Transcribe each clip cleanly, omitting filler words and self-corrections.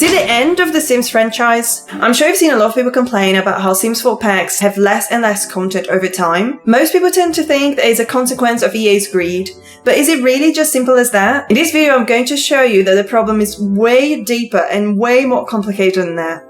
it the end of the Sims franchise? I'm sure you've seen a lot of people complain about how Sims 4 packs have less and less content over time. Most people tend to think that it's a consequence of EA's greed. But is it really just simple as that? In this video, I'm going to show you that the problem is way deeper and way more complicated than that.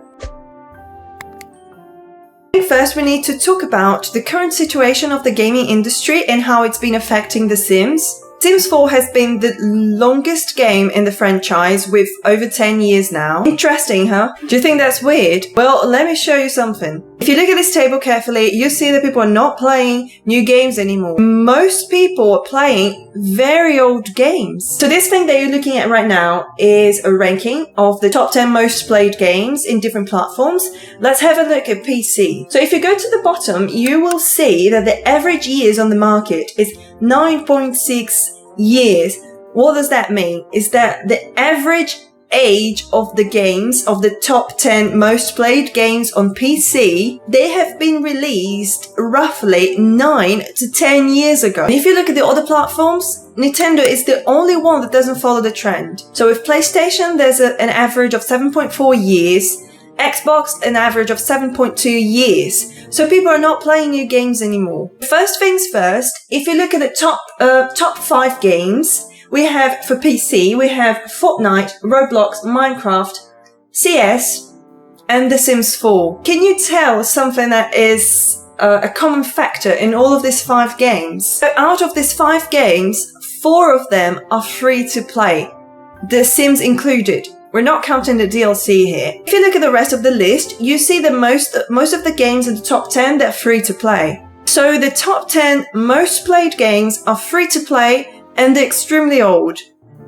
First, we need to talk about the current situation of the gaming industry and how it's been affecting The Sims. Sims 4 has been the longest game in the franchise with over 10 years now. Interesting, huh? Do you think that's weird? Well, let me show you something. If you look at this table carefully, you see that people are not playing new games anymore. Most people are playing very old games. So this thing that you're looking at right now is a ranking of the top 10 most played games in different platforms. Let's have a look at PC. So if you go to the bottom, you will see that the average years on the market is 9.6 years. What does that mean? Is that the average age of the games, of the top 10 most played games on PC, they have been released roughly 9 to 10 years ago. And if you look at the other platforms, Nintendo is the only one that doesn't follow the trend. So with PlayStation, there's an average of 7.4 years. Xbox, an average of 7.2 years. So people are not playing new games anymore. First things first, if you look at the top 5 games, we have, for PC, we have Fortnite, Roblox, Minecraft, CS, and The Sims 4. Can you tell something that is a common factor in all of these 5 games? So out of these 5 games, 4 of them are free to play. The Sims included. We're not counting the DLC here. If you look at the rest of the list, you see that most of the games in the top 10, they're free to play. So the top 10 most played games are free to play and they're extremely old.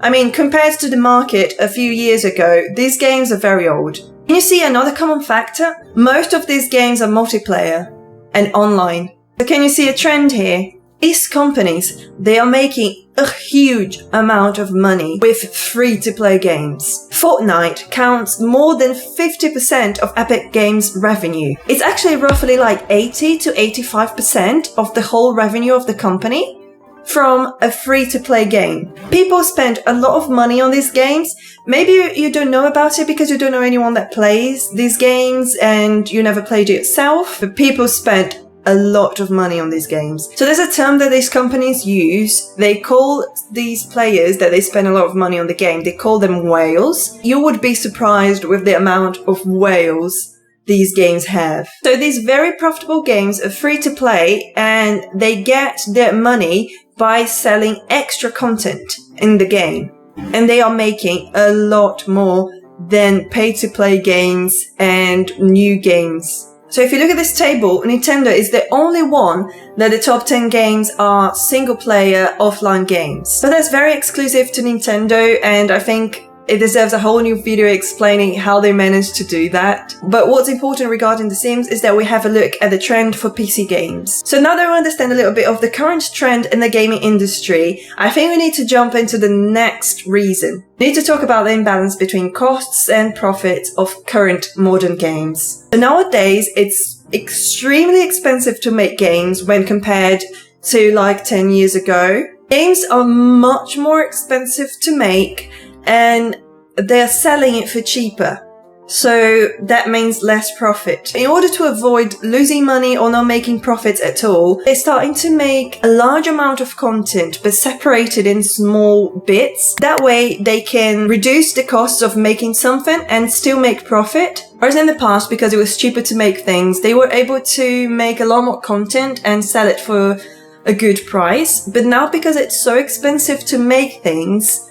I mean, compared to the market a few years ago, these games are very old. Can you see another common factor? Most of these games are multiplayer and online. So can you see a trend here? These companies, they are making a huge amount of money with free-to-play games. Fortnite counts more than 50% of Epic Games' revenue. It's actually roughly like 80 to 85% of the whole revenue of the company from a free-to-play game. People spend a lot of money on these games. Maybe you don't know about it because you don't know anyone that plays these games and you never played it yourself, but people spend a lot of money on these games. So there's a term that these companies use. They call these players that they spend a lot of money on the game, they call them whales. You would be surprised with the amount of whales these games have. So these very profitable games are free to play and they get their money by selling extra content in the game. And they are making a lot more than pay-to-play games and new games. So if you look at this table, Nintendo is the only one that the top 10 games are single-player offline games. But that's very exclusive to Nintendo, and I think it deserves a whole new video explaining how they managed to do that. But what's important regarding The Sims is that we have a look at the trend for PC games. So now that we understand a little bit of the current trend in the gaming industry, I think we need to jump into the next reason. We need to talk about the imbalance between costs and profits of current modern games. So nowadays, it's extremely expensive to make games when compared to like 10 years ago. Games are much more expensive to make and they're selling it for cheaper. So that means less profit. In order to avoid losing money or not making profits at all, they're starting to make a large amount of content but separated in small bits. That way they can reduce the costs of making something and still make profit. Whereas in the past, because it was cheaper to make things, they were able to make a lot more content and sell it for a good price. But now because it's so expensive to make things,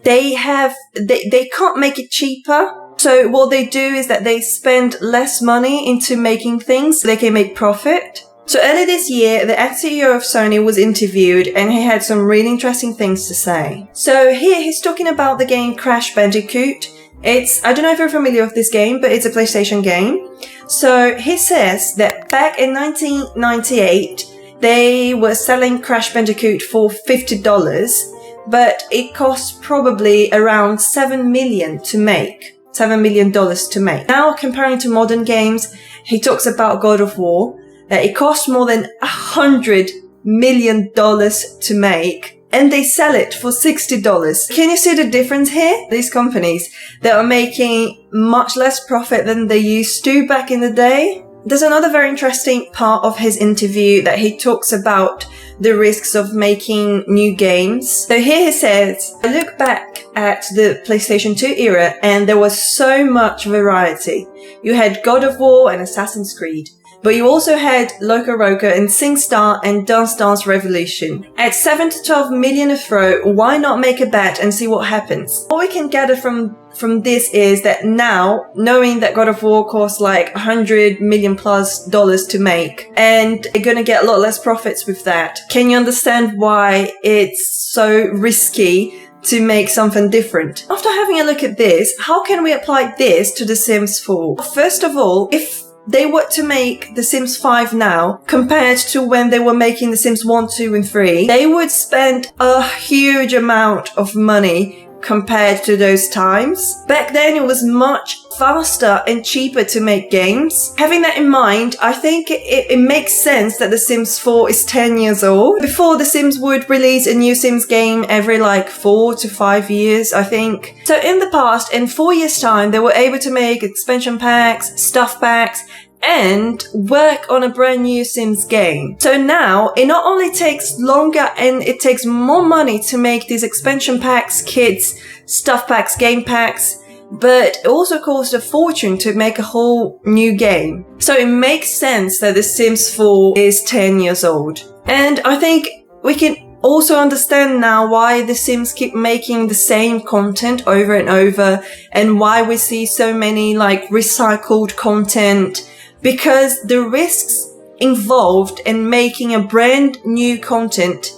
they can't make it cheaper. So what they do is that they spend less money into making things so they can make profit. So earlier this year, the ex-CEO of Sony was interviewed and he had some really interesting things to say. So here he's talking about the game Crash Bandicoot. I don't know if you're familiar with this game, but it's a PlayStation game. So he says that back in 1998, they were selling Crash Bandicoot for $50. But it cost probably around $7 million to make. $7 million to make. Now, comparing to modern games, he talks about God of War, that it cost more than $100 million to make. and they sell it for $60. Can you see the difference here? These companies that are making much less profit than they used to back in the day. There's another very interesting part of his interview that he talks about the risks of making new games. So here he says, I look back at the PlayStation 2 era and there was so much variety. You had God of War and Assassin's Creed, but you also had Loco Roco and SingStar and Dance Dance Revolution. At 7 to 12 million a throw, why not make a bet and see what happens? What we can gather from this is that now, knowing that God of War costs like $100 million plus to make, and they're gonna get a lot less profits with that, can you understand why it's so risky to make something different? After having a look at this, how can we apply this to The Sims 4? First of all, if they were to make The Sims 5 now, compared to when they were making The Sims 1, 2, and 3, they would spend a huge amount of money compared to those times. Back then, it was much faster and cheaper to make games. Having that in mind, I think it makes sense that The Sims 4 is 10 years old. Before, The Sims would release a new Sims game every like 4 to 5 years, I think. So in the past, in 4 years' time, they were able to make expansion packs, stuff packs, and work on a brand new Sims game. So now it not only takes longer and it takes more money to make these expansion packs, kits, stuff packs, game packs, but it also costs a fortune to make a whole new game. So it makes sense that The Sims 4 is 10 years old. And I think we can also understand now why The Sims keep making the same content over and over, and why we see so many like recycled content. Because the risks involved in making a brand new content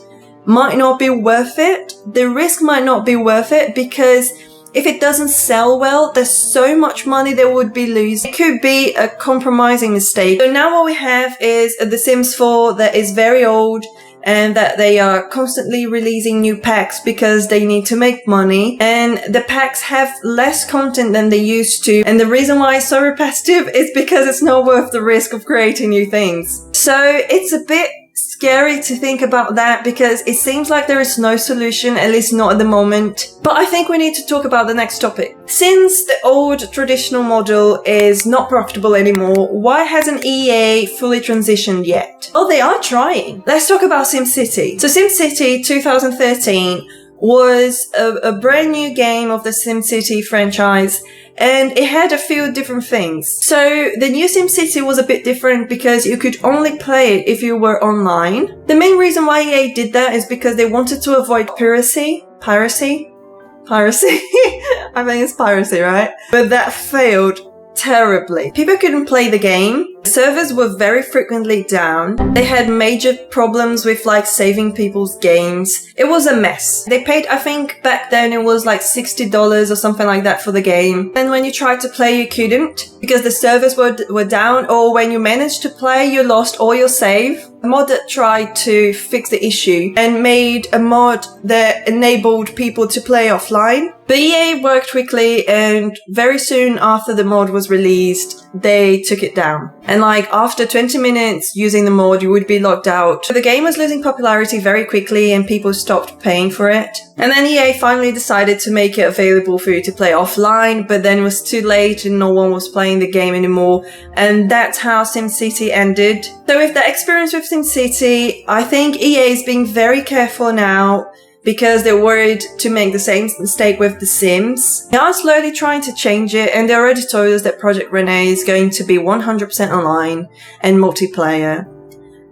might not be worth it. The risk might not be worth it because if it doesn't sell well, there's so much money they would be losing. It could be a compromising mistake. So now what we have is The Sims 4 that is very old, and that they are constantly releasing new packs because they need to make money, and the packs have less content than they used to, and the reason why it's so repetitive is because it's not worth the risk of creating new things. So it's a bit scary to think about that because it seems like there is no solution, at least not at the moment. But I think we need to talk about the next topic. Since the old traditional model is not profitable anymore, why hasn't EA fully transitioned yet? Oh, they are trying. Let's talk about SimCity. So SimCity 2013 was a brand new game of the SimCity franchise, and it had a few different things. So the new SimCity was a bit different because you could only play it if you were online. The main reason why EA did that is because they wanted to avoid piracy. I think it's piracy, right? But that failed terribly. People couldn't play the game. Servers were very frequently down. They had major problems with like saving people's games. It was a mess. They paid, I think back then it was like $60 or something like that for the game. And when you tried to play, you couldn't because the servers were down, or when you managed to play, you lost all your save. A mod that tried to fix the issue and made a mod that enabled people to play offline. But EA worked quickly, and very soon after the mod was released, they took it down. And like after 20 minutes using the mod, you would be logged out. The game was losing popularity very quickly and people stopped paying for it. And then EA finally decided to make it available for you to play offline, but then it was too late and no one was playing the game anymore. And that's how SimCity ended. So with that experience with SimCity, I think EA is being very careful now because they're worried to make the same mistake with The Sims. They are slowly trying to change it, and they already told us that Project Renee is going to be 100% online and multiplayer.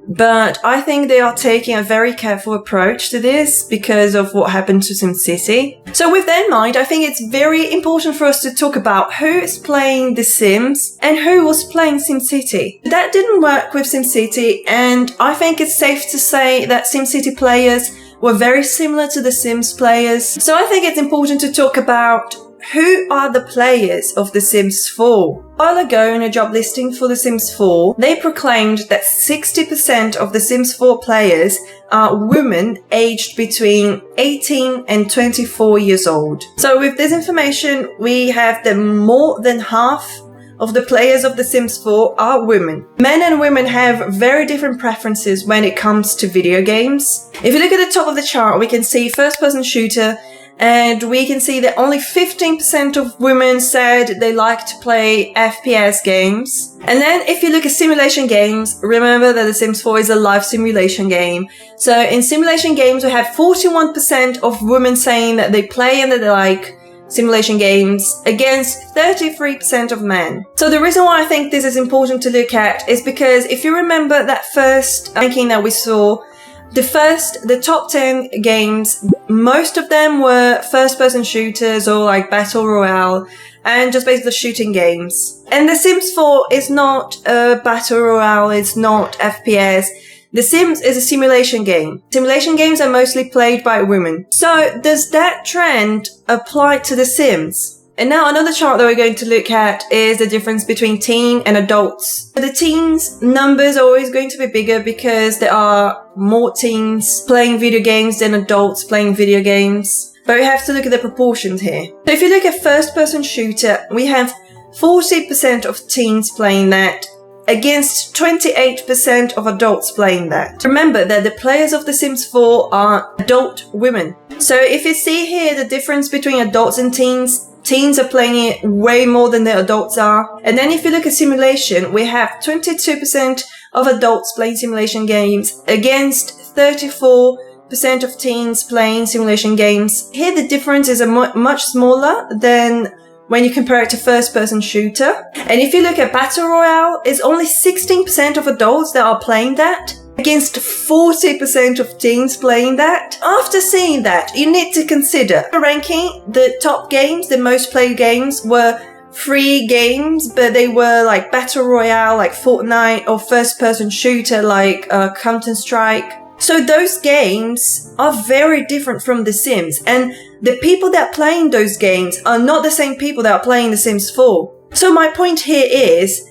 But I think they are taking a very careful approach to this because of what happened to SimCity. So with that in mind, I think it's very important for us to talk about who is playing The Sims and who was playing SimCity. That didn't work with SimCity, and I think it's safe to say that SimCity players were very similar to The Sims players. So I think it's important to talk about who are the players of The Sims 4. A while ago in a job listing for The Sims 4, they proclaimed that 60% of The Sims 4 players are women aged between 18 and 24 years old. So with this information, we have that more than half of the players of The Sims 4 are women. Men and women have very different preferences when it comes to video games. If you look at the top of the chart, we can see first-person shooter, and we can see that only 15% of women said they like to play FPS games. And then if you look at simulation games, remember that The Sims 4 is a live simulation game. So in simulation games, we have 41% of women saying that they play and that they like simulation games against 33% of men. So the reason why I think this is important to look at is because if you remember that first ranking that we saw, the top 10 games, most of them were first-person shooters or like Battle Royale and just basically shooting games. And The Sims 4 is not a Battle Royale, it's not FPS. The Sims is a simulation game. Simulation games are mostly played by women. So does that trend apply to The Sims? And now another chart that we're going to look at is the difference between teen and adults. The teens numbers are always going to be bigger because there are more teens playing video games than adults playing video games. But we have to look at the proportions here. So if you look at first-person shooter, we have 40% of teens playing that against 28% of adults playing that. Remember that the players of The Sims 4 are adult women. So if you see here the difference between adults and teens, teens are playing it way more than the adults are. And then if you look at simulation, we have 22% of adults playing simulation games against 34% of teens playing simulation games. Here the difference is much smaller than when you compare it to first-person shooter. And if you look at Battle Royale, it's only 16% of adults that are playing that against 40% of teens playing that. After seeing that, you need to consider the ranking. The top games, the most played games were free games, but they were like Battle Royale, like Fortnite, or first-person shooter like Counter-Strike. So those games are very different from The Sims, and the people that are playing those games are not the same people that are playing The Sims 4. So my point here is,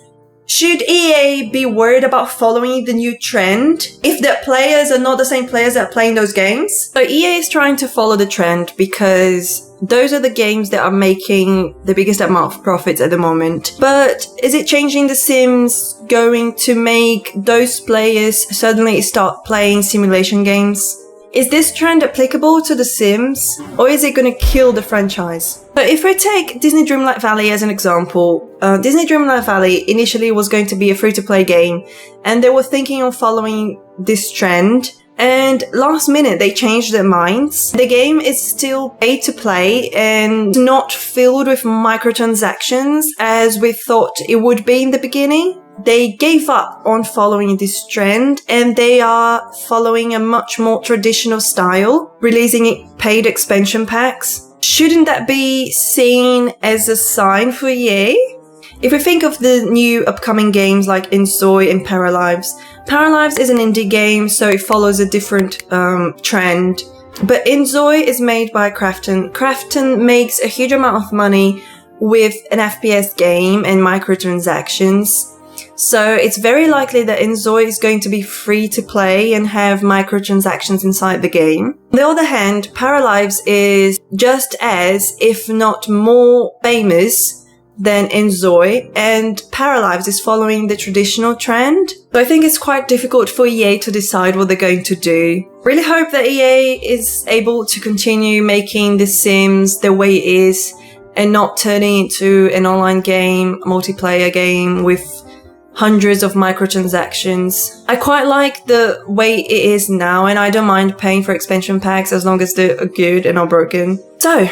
should EA be worried about following the new trend if the players are not the same players that are playing those games? So EA is trying to follow the trend because those are the games that are making the biggest amount of profits at the moment. But is it changing The Sims going to make those players suddenly start playing simulation games? Is this trend applicable to The Sims, or is it going to kill the franchise? But if we take Disney Dreamlight Valley as an example, Disney Dreamlight Valley initially was going to be a free-to-play game, and they were thinking of following this trend, and last minute they changed their minds. The game is still pay to play and not filled with microtransactions as we thought it would be in the beginning. They gave up on following this trend and they are following a much more traditional style, releasing paid expansion packs. Shouldn't that be seen as a sign for EA? If we think of the new upcoming games like Inzoi and Paralives, Paralives is an indie game, so it follows a different trend. But Inzoi is made by Krafton. Krafton makes a huge amount of money with an FPS game and microtransactions. So it's very likely that Inzoi is going to be free to play and have microtransactions inside the game. On the other hand, Paralives is just as, if not more famous than Inzoi, and Paralives is following the traditional trend. So I think it's quite difficult for EA to decide what they're going to do. Really hope that EA is able to continue making The Sims the way it is and not turning it into an online game, multiplayer game with hundreds of microtransactions. I quite like the way it is now, and I don't mind paying for expansion packs as long as they're good and not broken. So,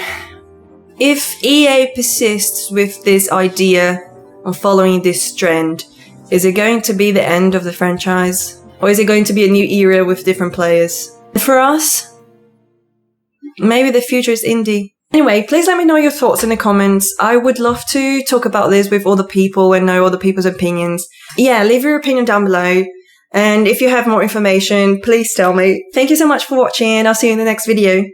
if EA persists with this idea of following this trend, is it going to be the end of the franchise? Or is it going to be a new era with different players? For us, maybe the future is indie. Anyway, please let me know your thoughts in the comments. I would love to talk about this with other people and know other people's opinions. Yeah, leave your opinion down below. And if you have more information, please tell me. Thank you so much for watching, and I'll see you in the next video.